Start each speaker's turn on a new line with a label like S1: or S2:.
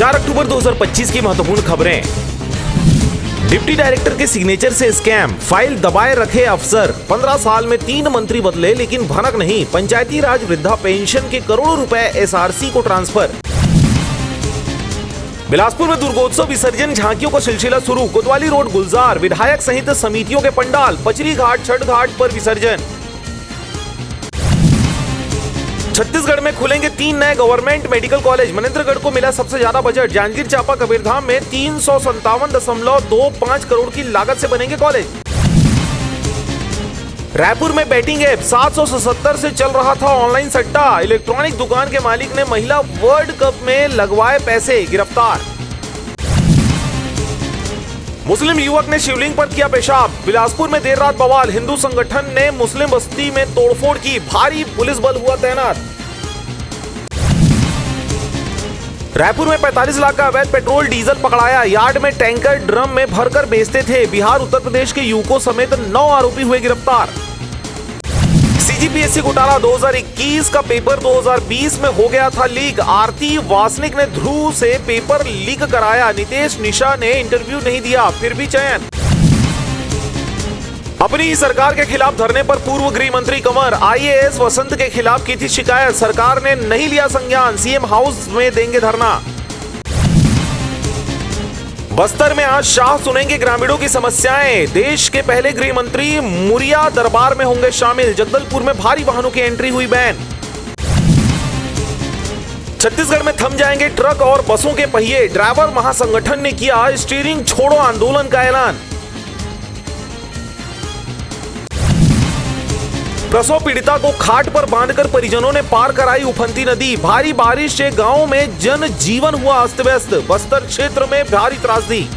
S1: 4 अक्टूबर 2025 की महत्वपूर्ण खबरें। डिप्टी डायरेक्टर के सिग्नेचर से स्कैम, फाइल दबाए रखे अफसर। 15 साल में 3 मंत्री बदले लेकिन भनक नहीं। पंचायती राज वृद्धा पेंशन के करोड़ों रुपए एसआरसी को ट्रांसफर। बिलासपुर में दुर्गोत्सव विसर्जन झांकियों का सिलसिला शुरू। कोतवाली रोड गुलजार, विधायक सहित समितियों के पंडाल, पचरी घाट, छठ घाट पर विसर्जन। छत्तीसगढ़ में खुलेंगे 3 नए गवर्नमेंट मेडिकल कॉलेज। मनेंद्रगढ़ को मिला सबसे ज्यादा बजट। जांजगीर चांपा कबीरधाम में 357.25 करोड़ की लागत से बनेंगे कॉलेज। रायपुर में बैटिंग ऐप 777 से चल रहा था ऑनलाइन सट्टा। इलेक्ट्रॉनिक दुकान के मालिक ने महिला वर्ल्ड कप में लगवाए पैसे, गिरफ्तार। मुस्लिम युवक ने शिवलिंग पर किया पेशाब। बिलासपुर में देर रात बवाल। हिंदू संगठन ने मुस्लिम बस्ती में तोड़फोड़ की। भारी पुलिस बल हुआ तैनात। रायपुर में 45 लाख का अवैध पेट्रोल डीजल पकड़ाया। यार्ड में टैंकर ड्रम में भरकर बेचते थे। बिहार उत्तर प्रदेश के युवकों समेत 9 आरोपी हुए गिरफ्तार। सीजीपीएससी घोटाला 2021 का पेपर 2020 में हो गया था लीक। आरती वासनिक ने ध्रुव से पेपर लीक कराया। नितेश निशा ने इंटरव्यू नहीं दिया, फिर भी चयन। अपनी सरकार के खिलाफ धरने पर पूर्व गृह मंत्री कंवर। आईएएस वसंत के खिलाफ की थी शिकायत, सरकार ने नहीं लिया संज्ञान। सीएम हाउस में देंगे धरना। बस्तर में आज शाह सुनेंगे ग्रामीणों की समस्याएं। देश के पहले गृह मंत्री मुरिया दरबार में होंगे शामिल। जगदलपुर में भारी वाहनों की एंट्री हुई बैन। छत्तीसगढ़ में थम जाएंगे ट्रक और बसों के पहिए। ड्राइवर महासंगठन ने किया स्टीयरिंग छोड़ो आंदोलन का ऐलान। प्रसव पीड़िता को खाट पर बांधकर परिजनों ने पार कराई उफनती नदी। भारी बारिश से गांव में जनजीवन हुआ अस्त व्यस्त। बस्तर क्षेत्र में भारी त्रासदी।